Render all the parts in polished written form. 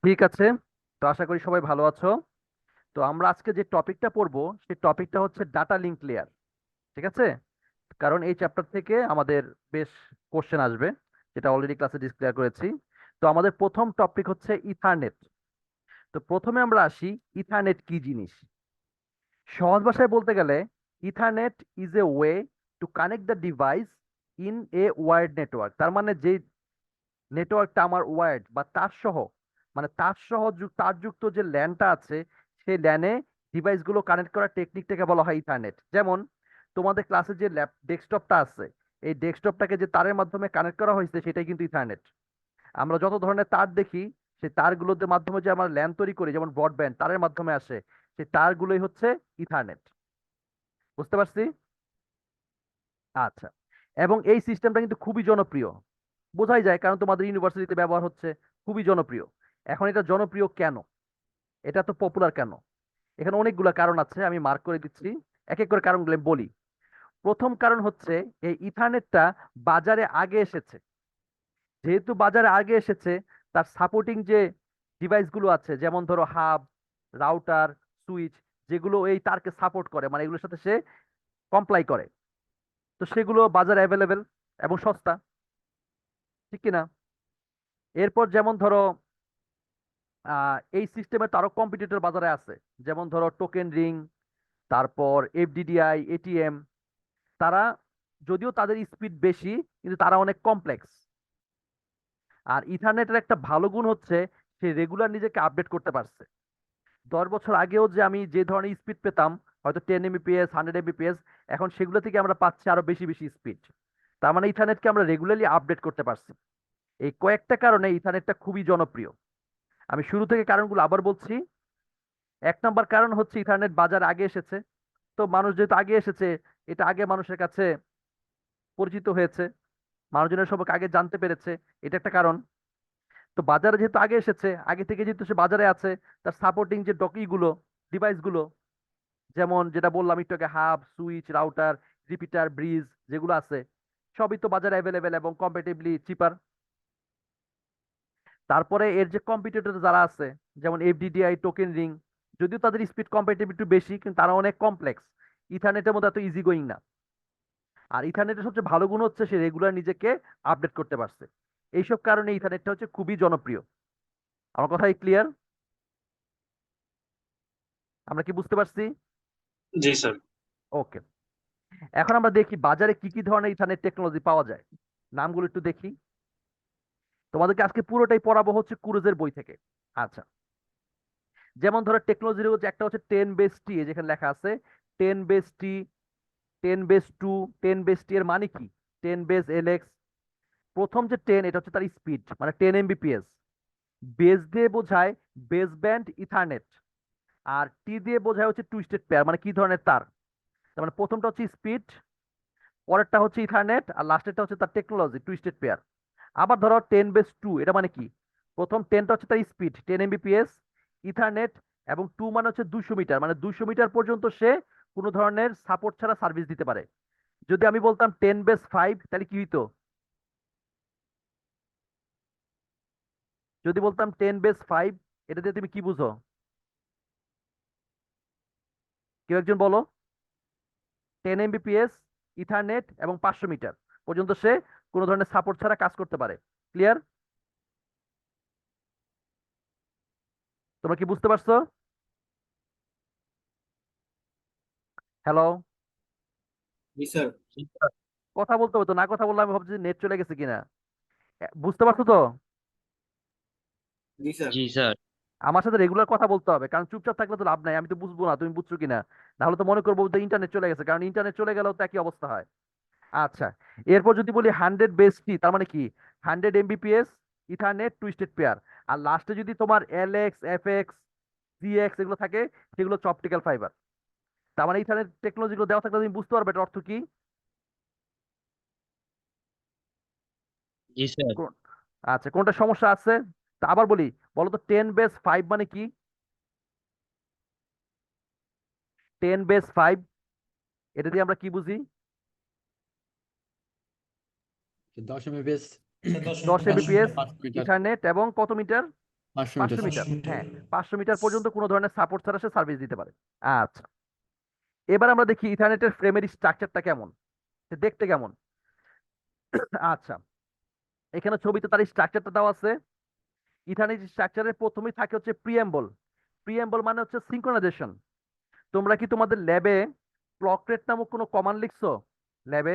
ঠিক আছে। তো আশা করি সবাই ভালো আছো। তো আমরা আজকে যে টপিকটা পড়বো সেই টপিকটা হচ্ছে ডাটা লিঙ্ক লেয়ার। ঠিক আছে, কারণ এই চ্যাপ্টার থেকে আমাদের বেশ কোশ্চেন আসবে, যেটা অলরেডি ক্লাসে ডিসক্লেয়ার করেছি। তো আমাদের প্রথম টপিক হচ্ছে ইথারনেট। তো প্রথমে আমরা আসি, ইথারনেট কি জিনিস। সহজ ভাষায় বলতে গেলে ethernet is a way to connect the device in a wired network. তার মানে যে নেটওয়ার্কটা আমার ওয়্যার্ড বা তার সহ, মানে তার সহ তারযুক্ত যে ল্যানটা আছে, সেই ল্যানে ডিভাইসগুলো কানেক্ট করার টেকনিকটাকে বলা হয় ইথারনেট। যেমন তোমাদের ক্লাসে যে ডেস্কটপটা আছে, এই ডেস্কটপটাকে যে তারের মাধ্যমে কানেক্ট করা হয়েছে সেটাই কিন্তু ইথারনেট। আমরা যত ধরনের তার দেখি, সেই তারগুলোর মাধ্যমে যে আমরা ল্যান তৈরি করি, যেমন ব্রডব্যান্ড তারের মাধ্যমে আসে, সেই তারগুলোই হচ্ছে ইথারনেট। বুঝতে পারছি? আচ্ছা। এবং এই সিস্টেমটা কিন্তু খুবই জনপ্রিয়, বোঝাই যায় কারণ তোমাদের ইউনিভার্সিটিতে ব্যবহার হচ্ছে, খুবই জনপ্রিয়। এখন এটা জনপ্রিয় কেন, এটা তো পপুলার কেন, এখানে অনেকগুলো কারণ আছে, আমি মার্ক করে দিচ্ছি। এক এক করে কারণগুলো বলি। প্রথম কারণ হচ্ছে এই ইথারনেটটা বাজারে আগে এসেছে। যেহেতু বাজারে আগে এসেছে, তার সাপোর্টিং যে ডিভাইসগুলো আছে, যেমন ধরো হাব, রাউটার, সুইচ, যেগুলো এই তারকে সাপোর্ট করে, মানে এগুলোর সাথে সে কমপ্লাই করে, তো সেগুলো বাজারে অ্যাভেলেবেল এবং সস্তা। ঠিক কিনা? এরপর যেমন ধরো এই সিস্টেমের তো আরো কম্পিটিটর বাজারে আছে, যেমন ধরো টোকেন রিং, তারপর এফডিডিআই, এটিএম। তারা, যদিও তাদের স্পিড বেশি, কিন্তু তারা অনেক কমপ্লেক্স। আর ইথারনেটের একটা ভালো গুণ হচ্ছে সে রেগুলার নিজেকে আপডেট করতে পারছে। 10 বছর আগেও যে আমি যে ধরনের স্পিড পেতাম, হয়তো 10 Mbps, 100 Mbps, এখন সেগুলো থেকে আমরা পাচ্ছি আরো বেশি বেশি স্পিড। তার মানে ইথারনেটকে আমরা রেগুলারলি আপডেট করতে পারছি। এই কয়েকটা কারণে ইথারনেটটা খুবই জনপ্রিয়। আমি শুরু থেকে কারণগুলো আবার বলছি। 1 নম্বর কারণ হচ্ছে ইথারনেট বাজার আগে এসেছে। তো মানুষ যেহেতু আগে এসেছে, এটা আগে মানুষের কাছে পরিচিত হয়েছে, মানুষজনের সবাইকে আগে জানতে পেরেছে, এটা একটা কারণ। তো বাজারে যেহেতু আগে এসেছে, আগে থেকে যেহেতু সে বাজারে আছে, তার সাপোর্টিং যে ডকিগুলো, ডিভাইসগুলো, যেমন যেটা বললাম একটু আগে, hub, switch, router, repeater, bridge, যেগুলো আছে, সবই তো বাজারে অ্যাভেলেবেল এবং কম্পারেটিভলি চিপার। তারপরে এর যে কম্পিটিটর যারা আছে, যেমন এফডিডিআই, টোকেন রিং, যদিও তাদের স্পিড কম্পারেটিভ একটু বেশি, কিন্তু তারা অনেক কমপ্লেক্স। ইথারনেটের মধ্যে এত ইজি গোয়িং না। আর ইথারনেটের সবচেয়ে ভালো গুণ হচ্ছে সে রেগুলার নিজেকে আপডেট করতে পারছে। এইসব কারণে ইথারনেটটা হচ্ছে খুবই জনপ্রিয়। আমার কথাই ক্লিয়ার? আমরা কি বুঝতে পারছি? জি স্যার। ওকে। এখন আমরা দেখি বাজারে কি কি ধরনের ইথারনেট টেকনোলজি পাওয়া যায়, নামগুলো একটু দেখি। তোমাদেরকে আজকে পুরোটাই পড়াবো হচ্ছে কুরুজের বই থেকে। আচ্ছা। যেমন ধরো টেকনোলজির হচ্ছে একটা হচ্ছে 10 বেস টি, যেখানে লেখা আছে 10 বেস টি, 10 বেস 2, 10 বেস টি এর মানে কি? 10 বেস এলএক্স। প্রথম যে 10, এটা হচ্ছে তার স্পিড, মানে 10 Mbps। বেস দিয়ে বোঝায় বেস ব্যান্ড ইথারনেট। আর টি দিয়ে বোঝায় হচ্ছে টুইস্টেড পেয়ার, মানে কি ধরনের তার। তার মানে প্রথমটা হচ্ছে স্পিড, পরেরটা হচ্ছে ইথারনেট, আর লাস্টেরটা হচ্ছে তার টেকনোলজি, টুইস্টেড পেয়ার। আবার ধরো 10 বেস 2, এটা মানে কি? প্রথম 10টা হচ্ছে তার স্পিড, 10 Mbps, ইথারনেট, এবং 2 মানে হচ্ছে 200 মিটার, মানে 200 মিটার পর্যন্ত সে কোনো ধরনের সাপোর্ট ছাড়া সার্ভিস দিতে পারে। যদি আমি বলতাম 10 বেস 5, তাহলে কি হইতো? যদি বলতাম 10 বেস 5, এটা দিয়ে তুমি কি বুঝো? কেউ একজন বলো। 10 Mbps, ইথারনেট এবং 500 মিটার পর্যন্ত সে কোনো ধরনের সাপোর্ট ছাড়া কাজ করতে পারে। ক্লিয়ার? তোমরা কি বুঝতে পারছো? হ্যালো? জি স্যার। কথা বলতে হবে তো, না কথা বললে আমি ভাবছি নেট চলে গেছে কিনা। বুঝতে পারছো তো? জি স্যার। জি স্যার। আমার সাথে রেগুলার কথা বলতে হবে, কারণ চুপচাপ থাকলে তো লাভ নাই, আমি তো বুঝবো না তুমি বুঝছো কিনা। তাহলে তো মনে করবো যে ইন্টারনেট চলে গেছে, কারণ ইন্টারনেট চলে গেলেও তো একই অবস্থা হয়। আচ্ছা। এরপর যদি বলি 100 বেস টি, তার মানে কি? 100 Mbps, ইথারনেট, টুইস্টেড পেয়ার। আর লাস্টে যদি তোমার এলএক্স, এফএক্স, সিএক্স এগুলো থাকে, সেগুলো হচ্ছে অপটিক্যাল ফাইবার। তার মানে ইথারনেট টেকনোলজি গুলো দেওয়া থাকলে তুমি বুঝতে পারবে এটার অর্থ কি। জি স্যার। কোন- আচ্ছা, কোনটা সমস্যা আছে? তা আবার বলি, বলো তো 10 বেস 5 মানে কি? 10 বেস 5, এটা দিয়ে আমরা কি বুঝি? 10 এমবিপিএস স্যার 10 দশ minute 500 Mbps metre. 500 metre. Ethernet এবং কত মিটার? 500 500 মিটার। মিটার, হ্যাঁ 500 মিটার পর্যন্ত কোনো ধরনের সাপোর্ট ছাড়া সে সার্ভিস দিতে পারে। আচ্ছা, এবার আমরা দেখি ইথারনেটের ফ্রেমের স্ট্রাকচারটা কেমন, সে দেখতে কেমন। আচ্ছা, এখানে ছবিতে তার স্ট্রাকচারটা দেওয়া আছে। ইথারনেট স্ট্রাকচারের প্রথমেই থাকে হচ্ছে প্রিএম্বল। প্রিএম্বল মানে হচ্ছে সিঙ্ক্রোনাইজেশন। তোমরা কি তোমাদের ল্যাবে ক্লক রেট নামক কোনো কমান্ড লিখছো? ল্যাবে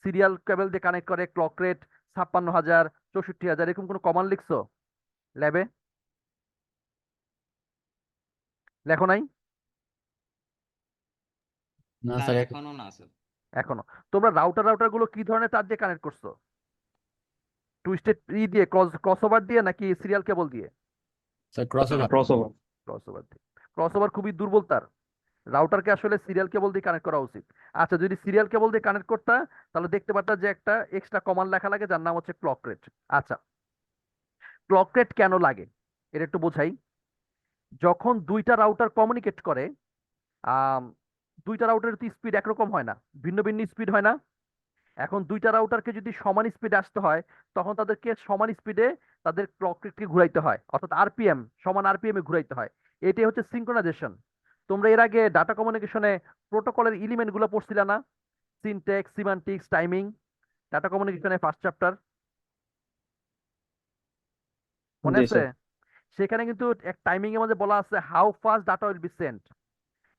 সিরিয়াল কেবল দিয়ে কানেক্ট করে ক্লক রেট 56,000, 64,000 এরকম কোনো কমান্ড লিখছো ল্যাবে? লেখো নাই না স্যার স্যার, এখনো না স্যার। এখনো? তোমরা রাউটার গুলো কি ধরনের তার দিয়ে কানেক্ট করছো? টুইস্টেড দিয়ে, ক্রসওভার দিয়ে, নাকি সিরিয়াল কেবল দিয়ে? Sir crossover. ক্রসওভার। ক্রসওভার দিয়ে। ক্রসওভার খুবই দুর্বল তার। রাউটারকে আসলে সিরিয়াল কেবল দিয়ে কানেক্ট করা উচিত। আচ্ছা, যদি সিরিয়াল কেবল দিয়ে কানেক্ট করতা তাহলে দেখতে পারতা যে একটা এক্সট্রা কমান্ড লেখা লাগে যার নাম হচ্ছে ক্লক রেট। আচ্ছা, ক্লক রেট কেন লাগে এটা একটু বোঝাই। যখন দুইটা রাউটার কমিউনিকেট করে, আম, দুইটা রাউটারের তো স্পিড একরকম হয় না, ভিন্ন ভিন্ন স্পিড হয় না। এখন দুইটা রাউটারকে যদি সমান স্পিডে আসতে হয়, তখন তাদেরকে সমান স্পিডে তাদের ক্লক রেটকে ঘুরাইতে হয়, অর্থাৎ আরপিএম সমান আরপিএম এ ঘুরাইতে হয়। এটাই হচ্ছে সিঙ্ক্রোনাইজেশন। তোমরা এর আগে ডাটা কমিউনিকেশনে প্রোটোকলের এলিমেন্ট গুলো পড়ছিলা না? সিনট্যাক্স, সিমান্টিক্স, টাইমিং, ডাটা কমিউনিকেশনে ফার্স্ট চ্যাপ্টার, মনে জি আছে? স্যার। সেখানে কিন্তু এক টাইমিং এর মধ্যে বলা আছে how fast data will be sent,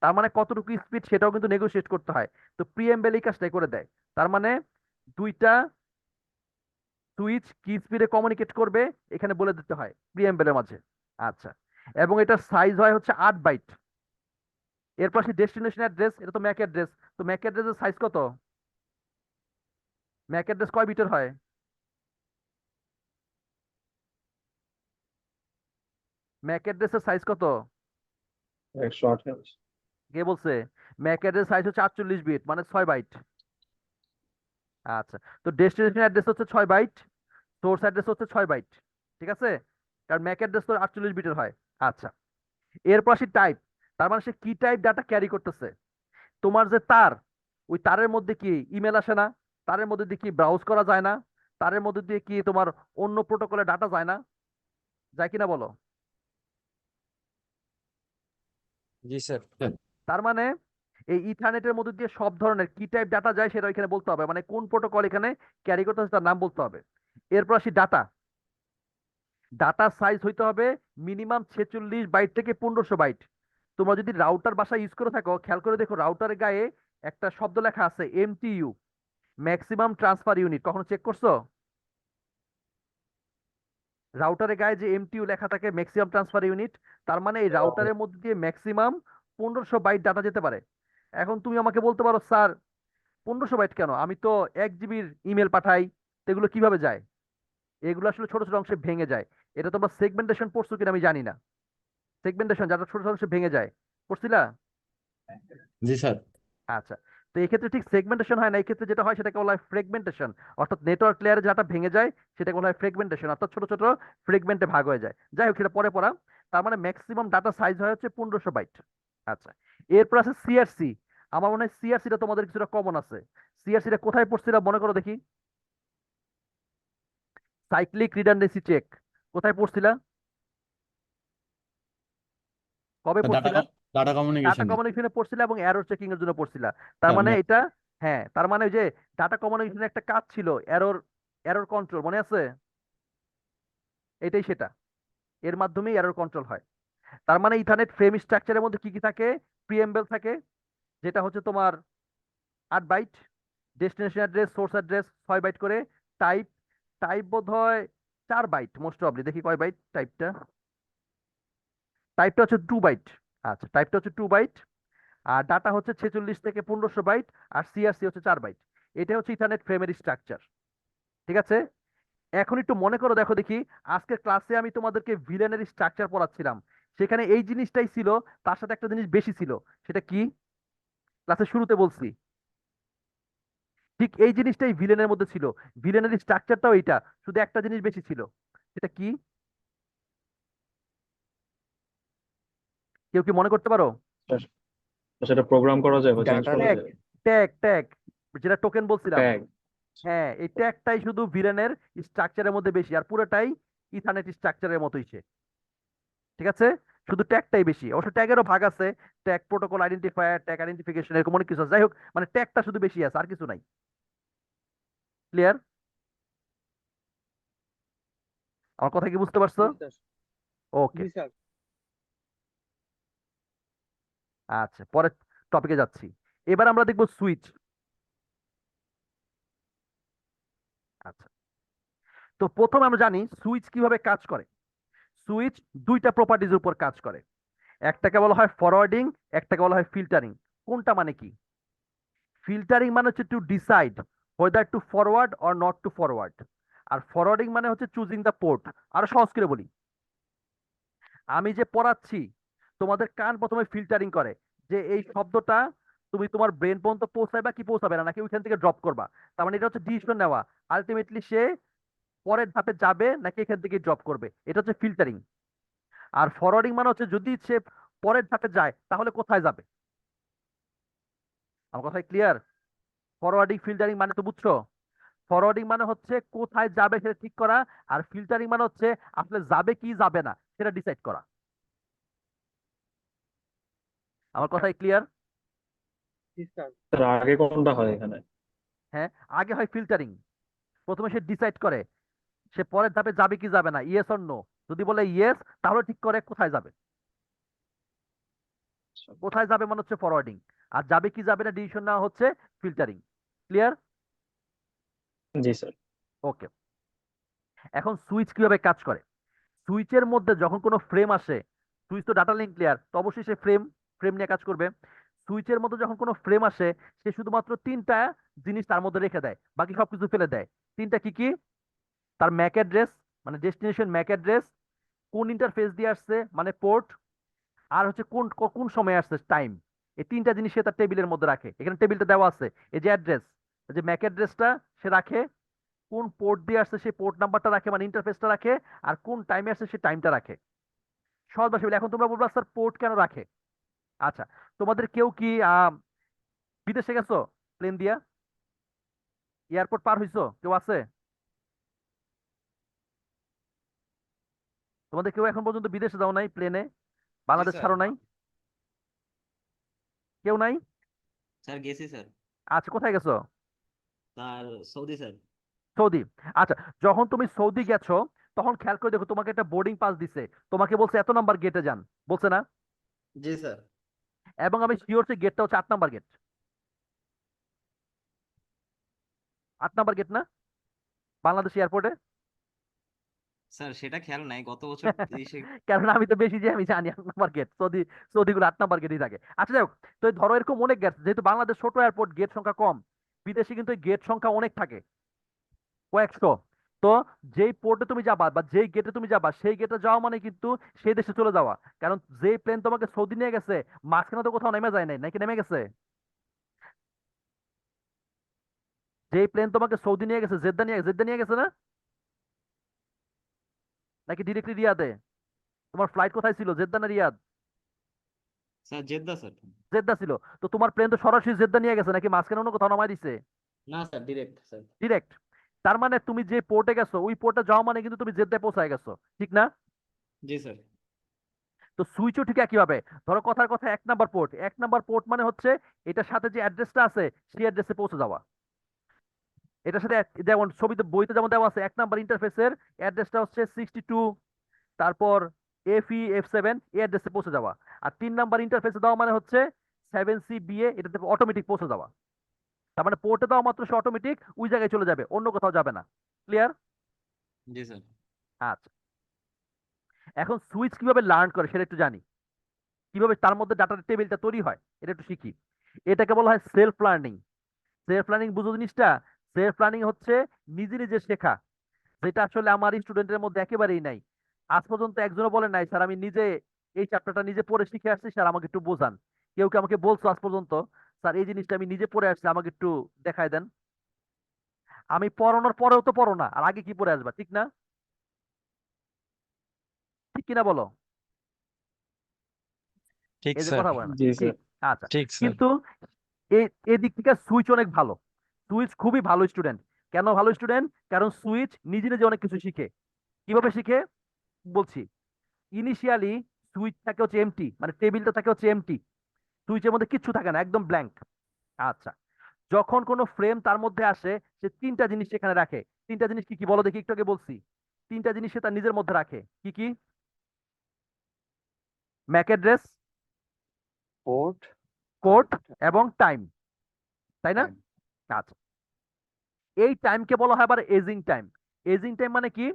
তার মানে কতটুকু স্পিড সেটাও কিন্তু নেগোশিয়েট করতে হয়। তো প্রিএমবেল এই কাজটাই করে দেয়। তার মানে দুইটা সুইচ কি স্পিডে কমিউনিকেট করবে এখানে বলে দিতে হয় প্রিএমবেলের মাঝে। আচ্ছা, এবং এটার সাইজ হয় হচ্ছে 8 বাইট। এরপর আসি ডেস্টিনেশন অ্যাড্রেস, এটা তো ম্যাক অ্যাড্রেস। তো ম্যাক অ্যাড্রেসের সাইজ কত? ম্যাক অ্যাড্রেস কয় বিটের হয়? ম্যাক অ্যাড্রেসের সাইজ কত? 128। কে বলছে? ম্যাক অ্যাড্রেস সাইজ হচ্ছে 48 বিট, মানে 6 বাইট। আচ্ছা, তো ডেস্টিনেশন অ্যাড্রেস হচ্ছে 6 বাইট, সোর্স অ্যাড্রেস হচ্ছে 6 বাইট। ঠিক আছে, কারণ ম্যাক অ্যাড্রেস তো 48 বিটের হয়। আচ্ছা, এরপর আসি টাইপ। তার মানে সে কি টাইপ ডাটা ক্যারি করতেছে। তোমার যে তার, ওই তারের মধ্যে কি ইমেল আসে না? তারের মধ্যে দিয়ে কি ব্রাউজ করা যায় না? তারের মধ্যে দিয়ে কি তোমার অন্য প্রোটোকলে ডাটা যায় না? যায় কিনা বলো? জি স্যার। তার মানে এই ইথারনেটের মধ্যে দিয়ে সব ধরনের কি টাইপ ডাটা যায় সেটা এখানে বলতে হবে, মানে কোন প্রোটোকল এখানে ক্যারি করতেছে তার নাম বলতে হবে। এরপর আসি ডাটা। ডাটা সাইজ হইতে হবে মিনিমাম 46 বাইট থেকে 1500 বাইট। তোমরা যদি রাউটার বাসা ইউজ করে থাকো, খেয়াল করে দেখো রাউটারের গায়ে একটা শব্দ লেখা আছে এমটিইউ, ম্যাক্সিমাম ট্রান্সফার ইউনিট। কখনো চেক করছো? রাউটারের গায়ে যে এমটিইউ লেখা থাকে, ম্যাক্সিমাম ট্রান্সফার ইউনিট, তার মানে এই রাউটারের মধ্যে দিয়ে ম্যাক্সিমাম 1500 বাইট ডাটা যেতে পারে। এখন তুমি আমাকে বলতে পারো স্যার 1500 বাইট কেন, আমি তো 1 জিবির ইমেল পাঠাই, তো এগুলো কিভাবে যায়? এগুলো আসলে ছোট ছোট অংশে ভেঙে যায়। এটা তোমরা সেগমেন্টেশন পড়ছো কিনা আমি জানি না। সেগমেন্টেশন যারা ছোট ছোট অংশে ভেঙে যায়, পড়ছিলা? জি স্যার। আচ্ছা, তো এই ক্ষেত্রে ঠিক সেগমেন্টেশন হয় না, এই ক্ষেত্রে যেটা হয় সেটাকে বলা হয় ফ্রেগমেন্টেশন। অর্থাৎ নেটওয়ার্ক লেয়ারে যেটা ভেঙে যায় সেটাকে বলা হয় ফ্রেগমেন্টেশন, অর্থাৎ ছোট ছোট ফ্রেগমেন্টে ভাগ হয়ে যায়। যাই হোক, সেটা পরে পড়া। তার মানে ম্যাক্সিমাম ডাটা সাইজ হয় হচ্ছে 1500 বাইট। আচ্ছা, এরপর আছে সিআরসি। আমার মনে হয় সিআরসিটা তোমাদের কিছুটা কমন আছে। সিআরসিটা কোথায় পড়ছিলা মনে করো দেখি? সাইক্লিক রিডান্ডেন্সি চেক কোথায় পড়ছিলা? কবে ডাটা পড়ছিলা? ডাটা ডাটা কমিউনিকেশনে। কমিউনিকেশনে পড়ছিলা এবং এরর চেকিং এর জন্য পড়ছিলা। তার হ্যাঁ মানে এটা, হ্যাঁ তার মানে ওই যে ডাটা কমিউনিকেশনের একটা কাজ ছিল এরর, এরর কন্ট্রোল, মনে আছে? এটাই সেটা, এর মাধ্যমেই এরর কন্ট্রোল হয়। তার মানে ইথারনেট ফ্রেম স্ট্রাকচারের মধ্যে কি কি থাকে? প্রিএমবেল থাকে, যেটা হচ্ছে তোমার 8 byte. Destination address, source address 6 byte করে। টাইপ, টাইপ বোধ হয় 4 বাইট মোস্ট প্রবাবলি, দেখি কয় বাইট টাইপটা। টাইপটা হচ্ছে 2 বাইট। আচ্ছা, টাইপটা হচ্ছে 2 বাইট। আর ডাটা হচ্ছে 46 থেকে 1500 বাইট। আর সিআরসি হচ্ছে 4 বাইট। এটা হচ্ছে ইথারনেট ফ্রেমের স্ট্রাকচার। ঠিক আছে, এখন একটু মনে করো, দেখো দেখি আজকের ক্লাসে আমি তোমাদেরকে ভিলেনের স্ট্রাকচার পড়াচ্ছিলাম, সেখানে এই জিনিসটাই ছিল, তার সাথে একটা জিনিস বেশি ছিল। সেটা কি? ক্লাসের শুরুতে বলছি, ঠিক এই জিনিসটাই ভিলেনের মধ্যে ছিল। ভিলেনের স্ট্রাকচারটাও এইটা, শুধু একটা জিনিস বেশি ছিল। সেটা কি? কেউ কি মনে করতে পারো? সেটা প্রোগ্রাম করা যায় বা চেঞ্জ ডাটা করা ট্যাগ, যায়। ট্যাগ, ট্যাগ, যেটা টোকেন বলছিলাম। ট্যাগ। হ্যাঁ, এই ট্যাগটাই শুধু ভিলেনের স্ট্রাকচারের মধ্যে বেশি, আর পুরোটাই ইথারনেট স্ট্রাকচারের মতোই সে। ঠিক আছে? শুধু ট্যাগটাই বেশি, অবশ্য ট্যাগেরও ভাগ আছে, tag protocol identifier, tag identification, এরকম অনেক কিছু আছে। যাই হোক, মানে ট্যাগটা শুধু বেশি আছে, আর কিছু নাই। ক্লিয়ার? আমার কথা কি বুঝতে পারছো? ওকে, আচ্ছা, পরের টপিকে যাচ্ছি। এবার আমরা দেখবো সুইচ। আচ্ছা, তো প্রথমে আমরা জানি সুইচ কিভাবে কাজ করে। সুইচ দুইটা প্রপার্টিজের উপর কাজ করে, একটাকে বলা হয় ফরওয়ার্ডিং, একটাকে বলা হয় ফিল্টারিং। কোনটা মানে কি? ফিল্টারিং মানে হচ্ছে to decide whether to forward or not to forward, আর ফরওয়ার্ডিং মানে হচ্ছে চুজিং দ্য পোর্ট। আরো সহজ করে বলি, আমি যে পড়াচ্ছি, তোমাদের কান প্রথমে ফিল্টারিং করে যে এই শব্দটা তুমি তোমার ব্রেন পর্যন্ত পৌঁছাবে কি পৌঁছাবে না, নাকি ওইখান থেকে ড্রপ করবা। তার মানে এটা হচ্ছে ডিসিশন নেওয়া, আলটিমেটলি সে পরের ধাপে যাবে নাকি এখান থেকে ড্রপ করবে, এটা হচ্ছে ফিল্টারিং। আর ফরওয়ার্ডিং মানে হচ্ছে যদি সে পরের ধাপে যায় তাহলে কোথায় যাবে। আমার কথা ক্লিয়ার? ফরওয়ার্ডিং ফিল্টারিং মানে তো বুঝছো? ফরওয়ার্ডিং মানে হচ্ছে কোথায় যাবে সেটা ঠিক করা, আর ফিল্টারিং মানে হচ্ছে আসলে যাবে কি যাবে না সেটা ডিসাইড করা। আমার কথাই ক্লিয়ার? স্যার আগে কোনটা হয় এখানে? হ্যাঁ, আগে হয় ফিল্টারিং। প্রথমে সে ডিসাইড করে সে পরের ধাপে যাবে কি যাবে না, ইয়েস অর নো। যদি বলে ইয়েস, তাহলে ঠিক করে কোথায় যাবে। কোথায় যাবে মানে হচ্ছে ফরওয়ার্ডিং, আর যাবে কি যাবে না ডিসিশন নেওয়া হচ্ছে ফিল্টারিং। ক্লিয়ার? জি স্যার। ওকে, এখন সুইচ কিভাবে কাজ করে। সুইচের মধ্যে যখন কোনো ফ্রেম আসে, সুইচ তো ডাটা লিঙ্ক লেয়ার, তো অবশ্যই সে ফ্রেম ফ্রেম নিয়ে কাজ করবে। সুইচের মধ্যে যখন কোনো ফ্রেম আসে, সে শুধুমাত্র তিনটা জিনিস তার মধ্যে রেখে দেয়, বাকি সবকিছু ফেলে দেয়। তিনটা কি কি? তার ম্যাক অ্যাড্রেস মানে ডেস্টিনেশন ম্যাক অ্যাড্রেস, কোন ইন্টারফেস দিয়ে আসছে মানে পোর্ট, আর হচ্ছে কোন কোন সময় আসছে টাইম। এই তিনটা জিনিস সে তার টেবিলের মধ্যে রাখে। এখানে টেবিলটা দেওয়া আছে, এই যে অ্যাড্রেস, যে ম্যাক অ্যাড্রেসটা সে রাখে, কোন পোর্ট দিয়ে আসছে সেই পোর্ট নাম্বারটা রাখে মানে ইন্টারফেসটা রাখে, আর কোন টাইমে আসছে সেই টাইমটা রাখে। সহজ ভাষায় বলি, এখন তোমরা বলবা স্যার পোর্ট কেন রাখে। আচ্ছা, তোমাদের কেউ কি বিদেশে গেছো প্লেন দিয়া, এয়ারপোর্ট পার হইছো, কেউ আছে? তোমাদের কেউ এখন পর্যন্ত বিদেশে যাও নাই প্লেনে, জি বাংলাদেশ স্যার। ছাড়ো নাই? কেউ নাই? স্যার গেছি স্যার। আচ্ছা, কোথায় গেছো? Sir Saudi sir. সৌদি। আচ্ছা, যখন তুমি সৌদি গেছো, তখন খেয়াল করে দেখো তোমাকে একটা বোর্ডিং পাস দিছে, তোমাকে বলছে এত নাম্বার গেটে যান, বলছে না? জি স্যার। এবং আমি শিওর সেই গেটটা হচ্ছে 8 নাম্বার গেট। 8 নাম্বার গেট না বাংলাদেশ এয়ারপোর্টে? স্যার সেটা খেয়াল নাই, গত বছর এসে। কারণ আমি তো বেশি যে আমি জানি 8 নাম্বার গেট, সৌদি সৌদি গুলো 8 নাম্বার গেটই থাকে। আচ্ছা যাই হোক, তো এই ধরো এরকম অনেক গেট, যেহেতু বাংলাদেশ ছোট এয়ারপোর্ট, গেট সংখ্যা কম, বিদেশে কিন্তু গেট সংখ্যা অনেক থাকে, কয়েকশো। তো যেই পোর্টে তুমি যাবা বা যেই গেটে তুমি যাবা, সেই গেটে যাওয়া মানে কিন্তু সেই দেশে চলে যাওয়া। কারণ যেই প্লেন তোমাকে সৌদি নিয়ে গেছে, মাঝখানে তো কোথাও নেমে যায় নাই, নাকি নেমে গেছে? যেই প্লেন তোমাকে সৌদি নিয়ে গেছে, জেদ্দা নিয়ে গেছে না, নাকি ডিরেক্টলি রিয়াদে? তোমার ফ্লাইট কোথায় ছিল, জেদ্দা না Riyadh? Sir Jeddah sir. Jeddah ছিল। তো তোমার প্লেন তো সরাসরি জেদ্দা নিয়ে গেছে, নাকি মাঝখানে অন্য কোথাও নামাই দিছে? না স্যার, ডিরেক্ট স্যার। ডিরেক্ট। তার মানে তুমি যে পোর্টে গেছো, ওই পোর্টে যাওয়া মানে কিন্তু তুমি জেদ্দায় পৌঁছায় গেছো, ঠিক না? জি স্যার। তো সুইচও ঠিক একইভাবে। ধরো কথার কথা 1 নাম্বার পোর্ট, 1 নাম্বার পোর্ট মানে হচ্ছে এটার সাথে যে অ্যাড্রেসটা আছে সেই অ্যাড্রেসে পৌঁছে যাওয়া। এটার সাথে যেমন ছবিতে বইতে যেমন দেওয়া আছে, 1 নাম্বার ইন্টারফেসের অ্যাড্রেসটা হচ্ছে 62, তারপর FE F7, এই অ্যাড্রেসে পৌঁছে যাওয়া। আর 3 নাম্বার ইন্টারফেসে দেওয়া মানে হচ্ছে 7CBA, এটাতে অটোমেটিক পৌঁছে যাওয়া। তার মানে পোর্টে দেওয়া মাত্র সে অটোমেটিক ওই জায়গায় চলে যাবে, অন্য কোথাও যাবে না। ক্লিয়ার? জি স্যার। আচ্ছা, এখন সুইচ কিভাবে লার্ন করে সেটা একটু জানি, কিভাবে তার মধ্যে ডাটার টেবিলটা তৈরি হয় এটা একটু শিখি। এটাকে বলা হয় সেলফ লার্নিং। সেলফ লার্নিং বুঝো জিনিসটা? সেলফ লার্নিং হচ্ছে নিজে নিজে শেখা, যেটা আসলে আমার স্টুডেন্টের মধ্যে একেবারেই নাই। আজ পর্যন্ত একজনও বলে নাই স্যার আমি নিজে এই চ্যাপ্টারটা নিজে পড়ে শিখে আসছি, স্যার আমাকে একটু বোঝান। কেউ কি আমাকে বলছো আজ পর্যন্ত, স্যার এই জিনিসটা আমি নিজে পড়ে আসছি, আমাকে একটু দেখায় দেন? আমি পড়ানোর পরেও তো পড়ো না, আর আগে কি পড়ে আসবা, ঠিক না? ঠিক কিনা বলো? ঠিক এই যে স্যার। কথা বলে না, জি ঠিক? স্যার। আচ্ছা, ঠিক স্যার। কিন্তু এই এদিক থেকে সুইচ অনেক ভালো। সুইচ খুবই ভালো স্টুডেন্ট। কেন ভালো স্টুডেন্ট? কারণ সুইচ নিজে নিজে অনেক কিছু শিখে। কিভাবে শিখে বলছি। ইনিশিয়ালি সুইচ থাকে হচ্ছে এমটি, মানে টেবিলটা থাকে হচ্ছে এমটি, সুইচের মধ্যে কিচ্ছু থাকে না, একদম ব্ল্যাঙ্ক। আচ্ছা, যখন কোনো ফ্রেম তার মধ্যে আসে, সে তিনটা জিনিস সেখানে রাখে। তিনটা জিনিস কি কি বলো দেখি, একটু আগে বলছি। তিনটা জিনিস সে তার নিজের মধ্যে রাখে, কি কি? ম্যাক অ্যাড্রেস, পোর্ট পোর্ট এবং টাইম, তাই না? time। আচ্ছা, এই টাইমকে বলা হয় আবার এজিং টাইম। এজিং টাইম মানে কি?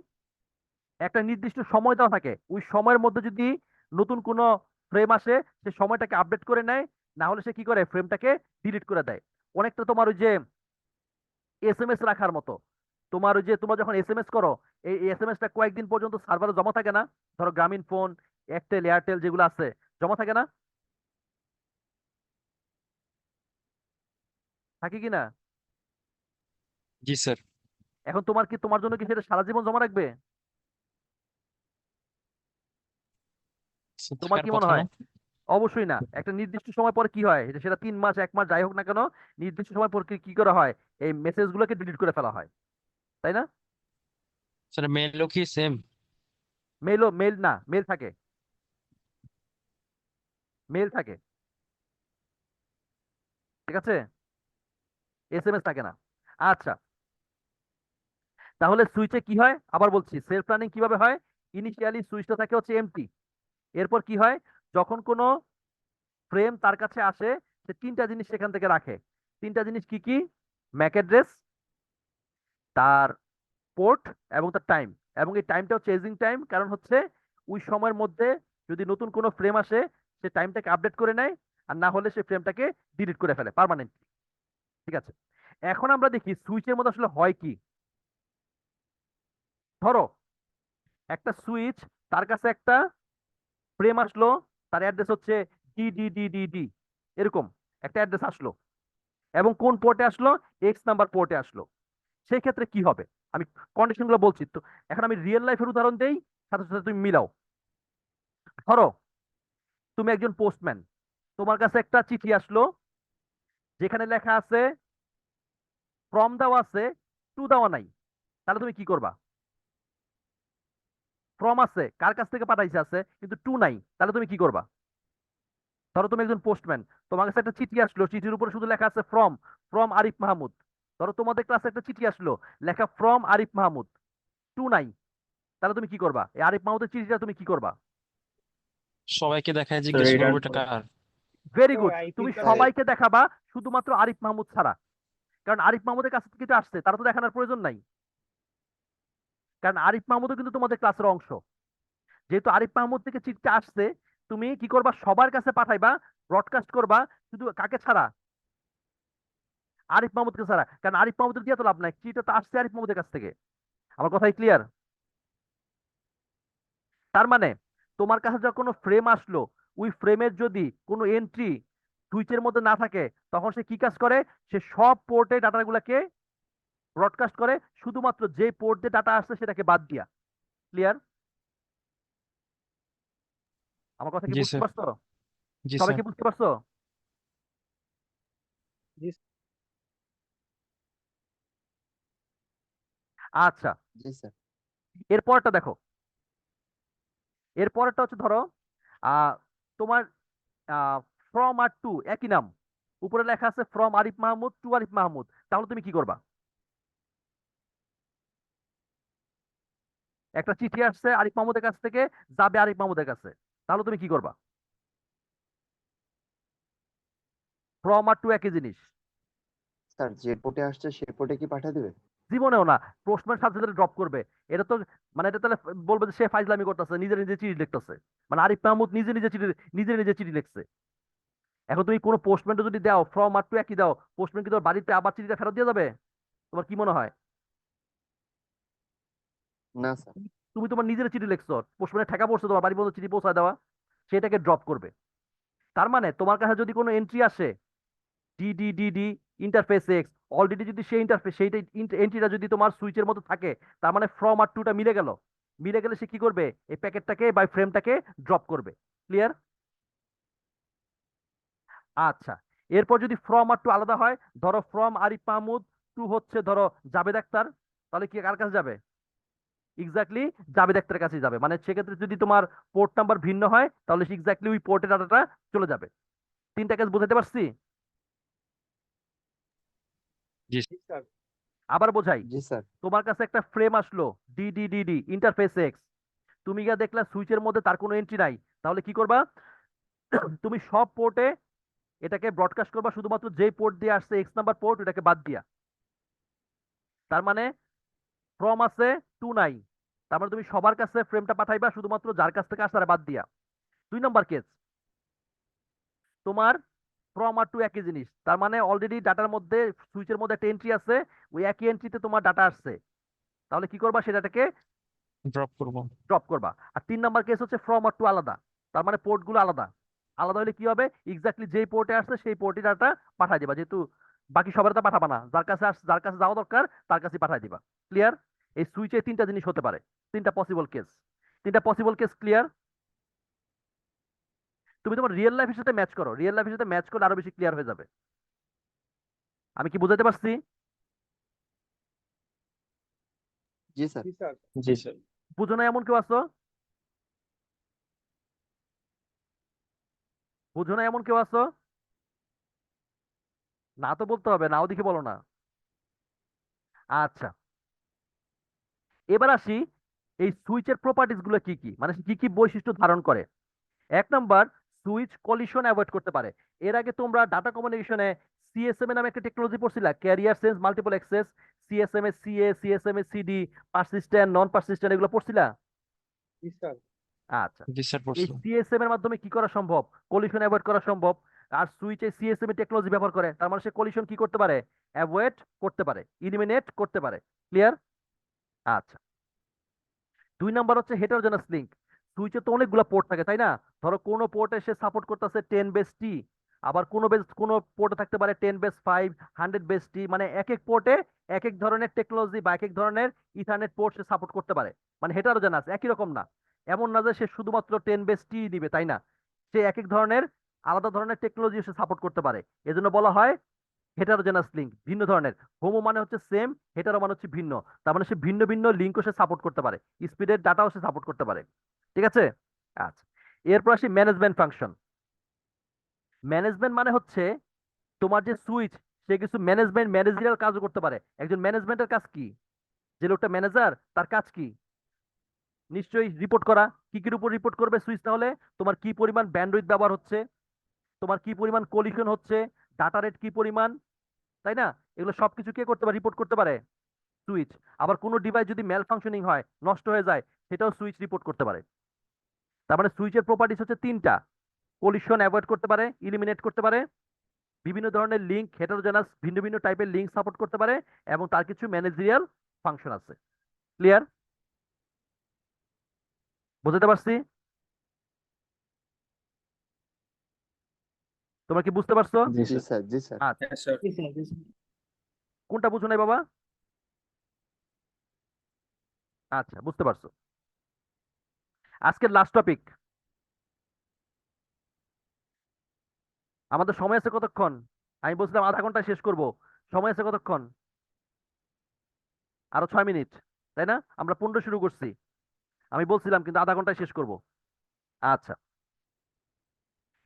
একটা নির্দিষ্ট সময় দেওয়া থাকে, ওই সময়ের মধ্যে যদি নতুন কোনো ফ্রেম আসে, সে সময়টাকে আপডেট করে নেয়, না হলে সে কি করে, ফ্রেমটাকে ডিলিট করে দেয়। অনেকটা তোমার ওই যে এসএমএস রাখার মতো। তোমার ওই যে তোমরা যখন এসএমএস করো, এই এসএমএসটা কয়েকদিন পর্যন্ত সার্ভারে জমা থাকে না? ধরো গ্রামীণ ফোন, এয়ারটেল, এয়ারটেল যেগুলো আছে, জমা থাকে না? থাকে কি না? জি স্যার। এখন তোমার জন্য কি সেটা সারা জীবন জমা রাখবে? তোমার থাকার কি মনে কথা হয়? না। অবশ্যই না। একটা নির্দিষ্ট সময় পরে কি হয়, সেটা 3 মাস 1 মাস যাই হোক না কেন, নির্দিষ্ট সময় পর কি কি করা হয়, এই মেসেজ গুলোকে ডিলিট করে ফেলা হয়, তাই না? স্যার মেলও কি সেম? মেল না, মেল থাকে, মেল থাকে, ঠিক আছে, এসএমএস থাকে না। আচ্ছা, তাহলে সুইচে কি হয় আবার বলছি, সেলফ রানিং কিভাবে হয়? ইনিশিয়ালি সুইচটা থাকে হচ্ছে এমটি। এরপর কি হয়, যখন কোনো ফ্রেম তার কাছে আসে, সে তিনটা জিনিস সেখান থেকে রাখে। তিনটা জিনিস কি কি? ম্যাক অ্যাড্রেস, তার পোর্ট এবং তার টাইম। এবং এই টাইমটা হচ্ছে এজিং টাইম, কারণ হচ্ছে ওই সময়ের মধ্যে যদি নতুন কোনো ফ্রেম আসে, সে টাইমটাকে আপডেট করে নেয়, আর না হলে সে ফ্রেমটাকে ডিলিট করে ফেলে পার্মানেন্টলি। ঠিক আছে, এখন আমরা দেখি সুইচের মধ্যে আসলে হয় কি। ধরো একটা সুইচ, তার কাছে একটা ফ্রেম আসলো, তার অ্যাড্রেস হচ্ছে D D D D D, এরকম একটা অ্যাড্রেস আসলো, এবং কোন পোর্টে আসলো? এক্স নাম্বার পোর্টে আসলো। সেই ক্ষেত্রে কি হবে? আমি কন্ডিশন গুলো বলছি তো, এখন আমি রিয়েল লাইফের উদাহরণ দেই, সাথে সাথে তুমি মিলাও। ধরো তুমি একজন পোস্টম্যান, তোমার কাছে একটা চিঠি আসলো, যেখানে লেখা আছে ফ্রম দেওয়া আছে, টু দেওয়া নাই। তাহলে তুমি কি করবা? ফ্রম আছে, কার কাছ থেকে পাঠাইছে আছে, কিন্তু টু নাই, তাহলে তুমি কি করবা? ধরো তুমি একজন পোস্টম্যান, তোমার কাছে একটা চিঠি আসলো, চিঠির উপরে শুধু লেখা আছে ফ্রম, ফ্রম আরিফ মাহমুদ। ধরো তোমাদের ক্লাসে একটা চিঠি আসলো, লেখা ফ্রম আরিফ মাহমুদ, টু নাই, তাহলে তুমি কি করবা? এই আরিফ মাহমুদের চিঠিটা তুমি কি করবা? সবাইকে দেখায় স্যার জিজ্ঞেস রিটার্ন করবো এটা করে। কার। ভেরি গুড, তুমি স্যার সবাইকে দেখাবা, শুধুমাত্র আরিফ মাহমুদ ছাড়া। কারণ আরিফ মাহমুদের কাছ থেকে তো আসছে, তারা তো দেখানোর প্রয়োজন নাই। কারণ আরিফ মাহমুদও কিন্তু তোমাদের ক্লাসের অংশ। যেহেতু আরিফ মাহমুদ থেকে চিঠিটা আসছে, তুমি কি করবা? সবার কাছে পাঠাইবা, ব্রডকাস্ট করবা, শুধু কাকে ছাড়া? আরিফ মাহমুদকে ছাড়া। কারণ আরিফ মাহমুদের দিয়ে তো লাভ নাই, চিঠিটা তো আসছে আরিফ মাহমুদের কাছ থেকে। আমার কথাই ক্লিয়ার? তার মানে তোমার কাছে যখন কোনো ফ্রেম আসলো, ওই ফ্রেমের যদি কোনো এন্ট্রি সুইচের মধ্যে না থাকে, তখন সে কি কাজ করে? সে সব পোর্টে ডাটাগুলোকে ব্রডকাস্ট করে, শুধুমাত্র যে পোর্ট দিয়ে ডাটা আসছে সেটাকে বাদ দিয়া। ক্লিয়ার? আমার কথা কি জি বুঝতে স্যার। পারছো? জি সবাই স্যার। কি বুঝতে পারছো? জি আচ্ছা, জি স্যার। এরপরটা দেখো। এরপরটা হচ্ছে ধরো আহ তোমার ফ্রম আর টু একই নাম, উপরে লেখা আছে ফ্রম আরিফ মাহমুদ টু আরিফ মাহমুদ, তাহলে তুমি কি করবা? একটা চিঠি আসছে আরিফ মাহমুদের কাছ থেকে, যাবে আরিফ মাহমুদের কাছে, তাহলে তুমি কি করবা? ফ্রম আর টু একই জিনিস। স্যার যে পোর্টে আসছে সে পোর্টে কি পাঠিয়ে দিবে? জীবনেও না, পোস্টম্যান সাথে সাথে ড্রপ করবে। এটা তো মানে এটা তাহলে বলবে যে সে ফাইজলামি করতেছে, নিজে নিজে চিঠি লিখতেছে। মানে আরিফ মাহমুদ নিজে নিজে চিঠি লিখছে। এখন তুমি কোনো পোস্টম্যানকে যদি দাও ফ্রম আর টু একই দাও, পোস্টম্যান কি তোমার বাড়িতে আবার চিঠিটা ফেরত দিয়ে যাবে? তোমার কি মনে হয়? না স্যার। তুমি তোমার নিজের চিঠি লিখছো, পোস্টম্যানের ঠেকা পড়ছে তোমার বাড়ি পর্যন্ত চিঠি পৌঁছায় দেওয়া, সেটাকে ড্রপ করবে। তার মানে তোমার কাছে যদি কোনো এন্ট্রি আসে D D D D interface x, already যদি সেই ইন্টারফেস সেইটা এন্ট্রিটা যদি তোমার সুইচের মধ্যে থাকে, তার মানে ফ্রম আর টুটা মিলে গেল। মিলে গেলে সে কি করবে? এই প্যাকেটটাকে বা ফ্রেমটাকে ড্রপ করবে। ক্লিয়ার? আচ্ছা, এরপর যদি ফ্রম আর টু আলাদা হয়, ধরো ফ্রম আরিফ মাহমুদ টু হচ্ছে ধরো জাবেদ আক্তার, তাহলে কি কার কাছে যাবে? এক্স্যাক্টলি জাভেদ আক্তারের কাছে যাবে। মানে সেক্ষেত্রে যদি তোমার পোর্ট নাম্বার ভিন্ন হয় তাহলে এক্স্যাক্টলি ওই পোর্টের ডাটাটা চলে যাবে। তিনটা কেস বুঝাতে পারছি? জি জি স্যার। আবার বোঝাই। জি স্যার। তোমার কাছে একটা ফ্রেম আসলো ডিডিডিডি ইন্টারফেস এক্স, তুমি গিয়ে দেখলা সুইচের মধ্যে তার কোনো এন্ট্রি নাই, তাহলে কি করবা? তুমি সব পোর্টে এটাকে ব্রডকাস্ট করবা শুধুমাত্র যেই পোর্ট দিয়ে আসছে এক্স নাম্বার পোর্ট ওটাকে বাদ দিয়া। তার মানে ফ্রম আছে টু নাই, তার মানে তুমি সবার কাছে ফ্রেমটা পাঠাইবা শুধুমাত্র যার কাছ থেকে আসছে তারা বাদ দিয়া। 2 নম্বর কেস, তোমার ফ্রম আর টু একই জিনিস, তার মানে অলরেডি ডাটার মধ্যে সুইচের মধ্যে একটা এন্ট্রি আছে, ওই একই এন্ট্রিতে তোমার ডাটা আসছে, তাহলে কি করবা? সেটাকে ড্রপ করবো। ড্রপ করবা। আর 3 নম্বর কেস হচ্ছে ফ্রম আর টু আলাদা, তার মানে পোর্ট গুলো আলাদা। আলাদা হলে কি হবে? এক্স্যাক্টলি যেই পোর্টে আসছে সেই পোর্টে ডাটা পাঠাই দিবা, যেহেতু বাকি সবার তো পাঠাবা না, যার কাছে যার কাছে যাওয়া দরকার তার কাছে পাঠাই দিবা। ক্লিয়ার? এই সুইচে 3টা জিনিস হতে পারে, 3টা পসিবল কেস। 3টা পসিবল কেস ক্লিয়ার? তুমি তোমার রিয়েল লাইফের সাথে ম্যাচ করো, রিয়েল লাইফের সাথে ম্যাচ করলে আরো বেশি ক্লিয়ার হয়ে যাবে। আমি কি বুঝাতে পারছি? জি স্যার। জি স্যার। জি স্যার। বুঝো না এমন কেউ আছো? বুঝো না এমন কেউ আছো? না তো বলতে হবে, নাও দেখে বলো না। আচ্ছা, এবার আসি এই সুইচের প্রপার্টিজ গুলো কি কি, মানে কি কি বৈশিষ্ট্য ধারণ করে। 1 নম্বর, সুইচ কলিশন অ্যাভয়েড করতে পারে। এর আগে তোমরা ডাটা কমিউনিকেশনে সিএসএম নামে একটা টেকনোলজি পড়ছিলা, carrier sense multiple access, CSM A CA, CSM A CD, persistent non persistent, এগুলো পড়ছিলা? জি স্যার। আচ্ছা, জি স্যার এই পড়ছিলাম। সিএসএম এর মাধ্যমে কি করা সম্ভব? কলিশন অ্যাভয়েড করা সম্ভব। আর সুইচে সিএসএম এর টেকনোলজি ব্যবহার করে, তার মানে সে কলিশন কি করতে পারে? অ্যাভয়েড করতে পারে, ইলিমিনেট করতে পারে। ক্লিয়ার? আচ্ছা, 2 নম্বর হচ্ছে হেটারোজেনাস লিঙ্ক। সুইচে তো অনেকগুলো পোর্ট থাকে, তাই না? ধরো কোনো পোর্টে সে সাপোর্ট করতেছে 10 বেস টি, আবার কোনো পোর্টে থাকতে পারে 10 বেস 5, 100 বেস টি, মানে এক এক পোর্টে এক এক ধরনের টেকনোলজি বা এক এক ধরনের ইথারনেট পোর্ট সে সাপোর্ট করতে পারে। মানে হেটারোজেনাস, একই রকম না। এমন না যে সে শুধুমাত্র 10 বেস টি নিবে, তাই না? সে এক এক ধরনের আলাদা ধরনের টেকনোলজি সে সাপোর্ট করতে পারে, এজন্য বলা হয় হেটারোজেনাস লিঙ্ক, ভিন্ন ধরনের। হোমো মানে হচ্ছে সেম, হেটারো মানে হচ্ছে ভিন্ন, তার মানে সে ভিন্ন ভিন্ন লিঙ্কও সে সাপোর্ট করতে পারে, স্পিডের ডাটাও সে সাপোর্ট করতে পারে। ঠিক আছে? আচ্ছা, এরপর আসি ম্যানেজমেন্ট ফাংশন। ম্যানেজমেন্ট মানে হচ্ছে তোমার যে সুইচ, সে কিছু ম্যানেজেরিয়াল কাজও করতে পারে। একজন ম্যানেজমেন্টের কাজ কি? যে লোকটা ম্যানেজার তার কাজ কি? নিশ্চয়ই রিপোর্ট করা। কি কির উপর রিপোর্ট করবে সুইচ? তাহলে তোমার কি পরিমাণ ব্যান্ডউইথ ব্যবহার হচ্ছে, তোমার কি পরিমাণ কলিশন হচ্ছে, ডাটা রেট কি পরিমাণ, তাই না? এগুলো সবকিছু কে করতে পারে? রিপোর্ট করতে পারে সুইচ। আবার কোনো ডিভাইস যদি ম্যাল ফাংশনিং হয়, নষ্ট হয়ে যায়, সেটাও সুইচ রিপোর্ট করতে পারে। তার মানে সুইচের প্রপার্টিস হচ্ছে 3টা: কলিশন অ্যাভয়েড করতে পারে, ইলিমিনেট করতে পারে, বিভিন্ন ধরনের লিঙ্ক হেটারোজেনাস ভিন্ন ভিন্ন টাইপের লিঙ্ক সাপোর্ট করতে পারে, এবং তার কিছু ম্যানেজেরিয়াল ফাংশন আছে। ক্লিয়ার? বুঝতে পারছি? তোমরা কি বুঝতে পারছো? জি জি স্যার। স্যার। জি স্যার। আচ্ছা, হ্যাঁ স্যার। কোনটা বুঝো নাই বাবা? আচ্ছা, বুঝতে পারছো। আজকের লাস্ট টপিক। আমাদের সময় আছে কতক্ষণ? আমি বলছিলাম আধা ঘন্টা শেষ করব, সময় আছে কতক্ষণ? আরো 6 মিনিট, তাই না? আমরা 15 শুরু করছি, আমি বলছিলাম কিন্তু আধা ঘন্টায় শেষ করব। আচ্ছা,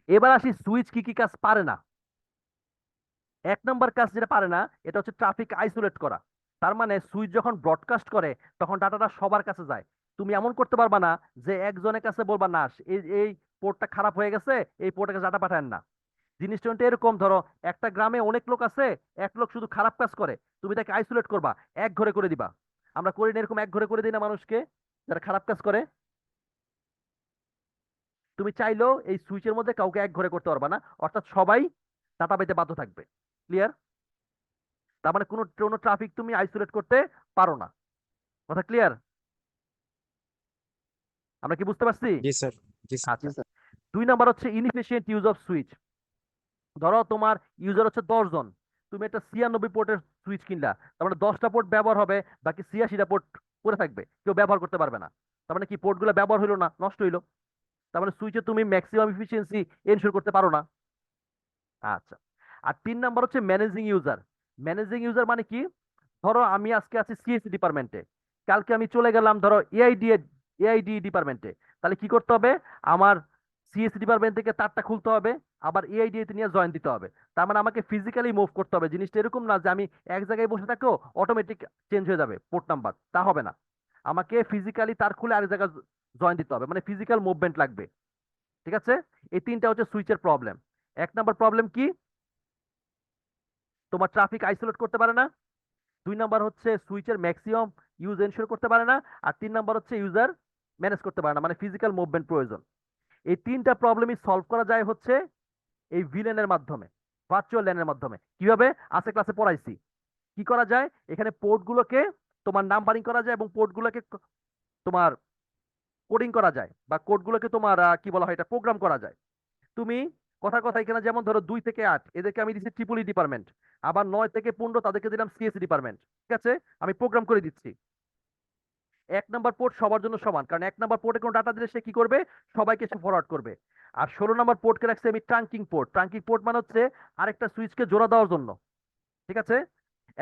এবার আসি সুইচ কি কি কাজ পারে না। 1 নম্বর কাজ যেটা পারে না, এটা হচ্ছে ট্রাফিক আইসোলেট করা। তার মানে সুইচ যখন ব্রডকাস্ট করে তখন ডাটাটা সবার কাছে যায়। তুমি এমন করতে পারবা না যে একজনের কাছে বলবা না এই এই পোর্টটা খারাপ হয়ে গেছে, এই পোর্টের কাছে ডাটা পাঠায় না। জিনিসটা কিন্তু এরকম, ধরো একটা গ্রামে অনেক লোক আছে, এক লোক শুধু খারাপ কাজ করে, তুমি তাকে আইসোলেট করবা, এক ঘরে করে দিবা। আমরা করি না এরকম? এক ঘরে করে দিই না মানুষকে যারা খারাপ কাজ করে? তুমি চাইলেও এই সুইচের মধ্যে কাউকে এক ঘরে করতে পারবা না, অর্থাৎ সবাই ডাটা পেতে বাধ্য থাকবে। ক্লিয়ার? তার মানে কোনো কোনো ট্রাফিক তুমি আইসোলেট করতে পারো না। কথা ক্লিয়ার? আমরা কি বুঝতে পারছি? জি স্যার। জি স্যার। জি আচ্ছা, স্যার। 2 নম্বর হচ্ছে ইনএফিশিয়েন্ট ইউজ অফ সুইচ। ধরো তোমার ইউজার হচ্ছে 10 জন, তুমি একটা 96 পোর্টের সুইচ কিনলা, তার মানে 10টা পোর্ট ব্যবহার হবে, বাকি 86টা পোর্ট পড়ে থাকবে, কেউ ব্যবহার করতে পারবে না। তার মানে কি পোর্টগুলো ব্যবহার হইলো না, নষ্ট হইলো। তার মানে সুইচে তুমি ম্যাক্সিমাম এফিসিয়েন্সি এনশিওর করতে পারো না। আচ্ছা, আর 3 নম্বর হচ্ছে ম্যানেজিং ইউজার। ম্যানেজিং ইউজার মানে কি? ধরো আমি আজকে আছি সিএসসি ডিপার্টমেন্টে, কালকে আমি চলে গেলাম ধরো এআইডি ডিপার্টমেন্টে, তাহলে কি করতে হবে? আমার সিএসসি ডিপার্টমেন্ট থেকে তারটা খুলতে হবে, আবার এআইডি তে নিয়ে জয়েন দিতে হবে। তার মানে আমাকে ফিজিক্যালি মুভ করতে হবে। জিনিসটা এরকম না যে আমি এক জায়গায় বসে থাকলেও অটোমেটিক চেঞ্জ হয়ে যাবে পোর্ট নাম্বার, তা হবে না। আমাকে ফিজিক্যালি তার খুলে আরেক জায়গায় জয়েন দিতে হবে, মানে ফিজিক্যাল মুভমেন্ট লাগবে। ঠিক আছে, এই তিনটা হচ্ছে সুইচের প্রবলেম। 1 নাম্বার প্রবলেম কি? তোমার ট্রাফিক আইসোলেট করতে পারে না। 2 নাম্বার হচ্ছে সুইচের ম্যাক্সিমাম ইউজ এনশিওর করতে পারে না। আর 3 নাম্বার হচ্ছে ইউজার ম্যানেজ করতে পারে না, মানে ফিজিক্যাল মুভমেন্ট প্রয়োজন। এই তিনটা প্রবলেমই সলভ করা যায় হচ্ছে এই ভিলেনের মাধ্যমে, ভার্চুয়াল ল্যানের মাধ্যমে। কিভাবে? আজকে ক্লাসে পড়াইছি। কি করা যায়? এখানে পোর্টগুলোকে তোমার নাম্বারিং করা যায় এবং পোর্টগুলোকে তোমার কোডিং করা যায়, বা কোডগুলোকে তোমার কি বলা হয়, এটা প্রোগ্রাম করা যায়। তুমি কথা এখানে যেমন ধরো 2 থেকে 8 এদেরকে আমি দিচ্ছি ট্রিপলি ডিপার্টমেন্ট, আবার 9 থেকে 15 তাদেরকে দিলাম সিএসসি ডিপার্টমেন্ট। ঠিক আছে, আমি প্রোগ্রাম করে দিচ্ছি। 1 নাম্বার পোর্ট সবার জন্য সমান, কারণ 1 নাম্বার পোর্টে কোনো ডাটা দিলে সে কি করবে? সবাইকে সে ফরওয়ার্ড করবে। আর 16 নাম্বার পোর্টকে রাখছি আমি ট্রাঙ্কিং পোর্ট। ট্রাঙ্কিং পোর্ট মানে হচ্ছে আরেকটা সুইচকে জোড়া দেওয়ার জন্য। ঠিক আছে,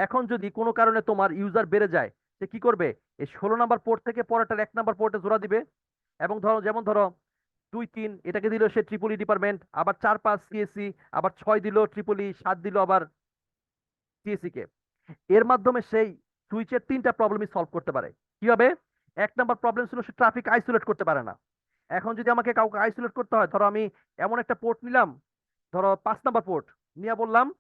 এখন যদি কোনো কারণে তোমার ইউজার বেড়ে যায়, সে কি করবে? এই 16 নাম্বার পোর্ট থেকে পরেরটার 1 নাম্বার পোর্টে জোড়া দিবে। এবং ধরো যেমন ধরো 2 3 এটাকে দিল সে ট্রিপলি ডিপার্টমেন্ট, আবার 4 5 সিএসসি, আবার 6 দিল ট্রিপলি, 7 দিল আবার সিএসসি কে। এর মাধ্যমে সেই সুইচের 3টা প্রবলেমই সলভ করতে পারে। কিভাবে? 1 নাম্বার প্রবলেম ছিল সে ট্রাফিক আইসোলেট করতে পারে না। এখন যদি আমাকে কাউকে আইসোলেট করতে হয়, ধরো আমি এমন একটা পোর্ট নিলাম, ধরো 5 নাম্বার পোর্ট নিয়ে বললাম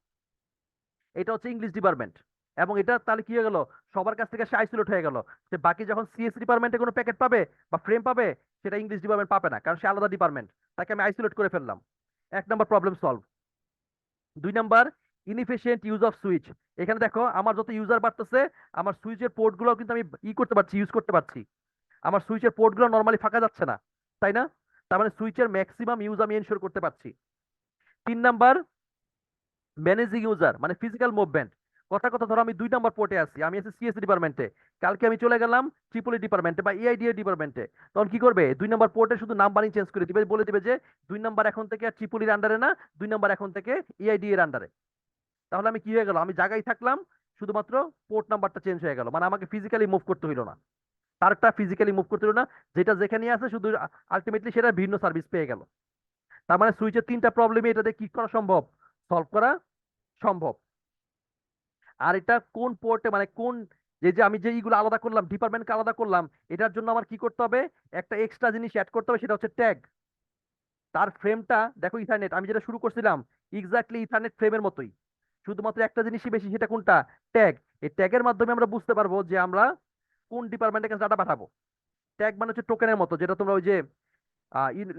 এটা হচ্ছে ইংলিশ ডিপার্টমেন্ট, এবং এটা তাহলে কি হয়ে গেল? সবার কাছ থেকে সে আইসোলেট হয়ে গেল। সে বাকি যখন সিএসসি ডিপার্টমেন্টে কোনো প্যাকেট পাবে বা ফ্রেম পাবে, সেটা ইংলিশ ডিপার্টমেন্ট পাবে না, কারণ সে আলাদা ডিপার্টমেন্ট। তাকে আমি আইসোলেট করে ফেললাম। 1 number problem solve. 2 number inefficient use off switch. এখানে দেখো আমার যত ইউজার বাড়তেছে, আমার সুইচের পোর্টগুলো কিন্তু আমি করতে পারছি, ইউজ করতে পারছি। আমার সুইচের পোর্টগুলো নর্মালি ফাঁকা যাচ্ছে না, তাই না? তার মানে সুইচের ম্যাক্সিমাম ইউজ আমি এনশিওর করতে পারছি। 3 নাম্বার ম্যানেজিং ইউজার, মানে ফিজিক্যাল মুভমেন্ট। কথা ধরো আমি 2 নাম্বার পোর্টে আছি, আমি আছি সিএসসি ডিপার্টমেন্টে, কালকে আমি চলে গেলাম ট্রিপলি ডিপার্টমেন্টে বা এআইডিএ ডিপার্টমেন্টে। তখন কি করবে? 2 নাম্বার পোর্টে শুধু নাম্বারিং চেঞ্জ করে দিবে, বলে দিবে যে 2 নাম্বার এখন থেকে আর ট্রিপলির আন্ডারে না, 2 নাম্বার এখন থেকে এআইডি এর আন্ডারে। তাহলে আমি কি হয়ে গেল? আমি জায়গায় থাকলাম, শুধুমাত্র পোর্ট নাম্বারটা চেঞ্জ হয়ে গেল, মানে আমাকে ফিজিক্যালি মুভ করতে হইলো না, তারটা ফিজিক্যালি মুভ করতে হইলো না। যেটা যেখানে আছে শুধু আলটিমেটলি সেটা ভিন্ন সার্ভিস পেয়ে গেল। তার মানে সুইচের 3টা প্রবলেমে এটাতে কি করা সম্ভব? সলভ করা সম্ভব। আর এটা কোন পোর্টে, মানে কোন, যে আমি যে এইগুলো আলাদা করলাম, ডিপার্টমেন্টকে আলাদা করলাম, এটার জন্য আমার কি করতে হবে? একটা এক্সট্রা জিনিস অ্যাড করতে হবে, সেটা হচ্ছে ট্যাগ। তার ফ্রেমটা দেখো ইথারনেট, আমি যেটা শুরু করছিলাম এক্স্যাক্টলি ইথারনেট ফ্রেমের মতোই, শুধুমাত্র একটা জিনিসই বেশি, সেটা কোনটা? ট্যাগ। এই ট্যাগের মাধ্যমে আমরা বুঝতে পারবো যে আমরা কোন ডিপার্টমেন্টের কাছে ডাটা পাঠাবো। ট্যাগ মানে হচ্ছে টোকেনের মতো, যেটা তোমরা ওই যে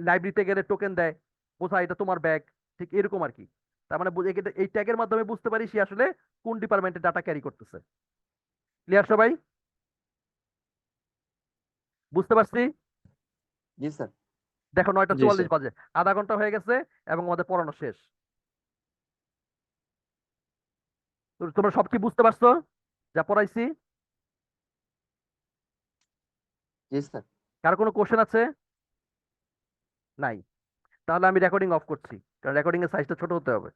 লাইব্রেরিতে গেলে টোকেন দেয়, বোঝা এটা তোমার ব্যাগ, ঠিক এরকম আর কি। তার মানে এই ট্যাগের মাধ্যমে বুঝতে পারি সে আসলে কোন ডিপার্টমেন্টের ডাটা ক্যারি করতেছে। ক্লিয়ার সবাই? বুঝতে পারছি? জি স্যার। দেখো 9টা জি 44 স্যার। বাজে, আধা ঘন্টা হয়ে গেছে এবং আমাদের পড়ানো শেষ। তো তোমরা সব কি বুঝতে পারছো যা পড়াইছি? জি স্যার। কার কোনো কোশ্চেন আছে? নাই? তাহলে আমি রেকর্ডিং অফ করছি, কারণ রেকর্ডিং এর সাইজটা ছোট হতে হবে।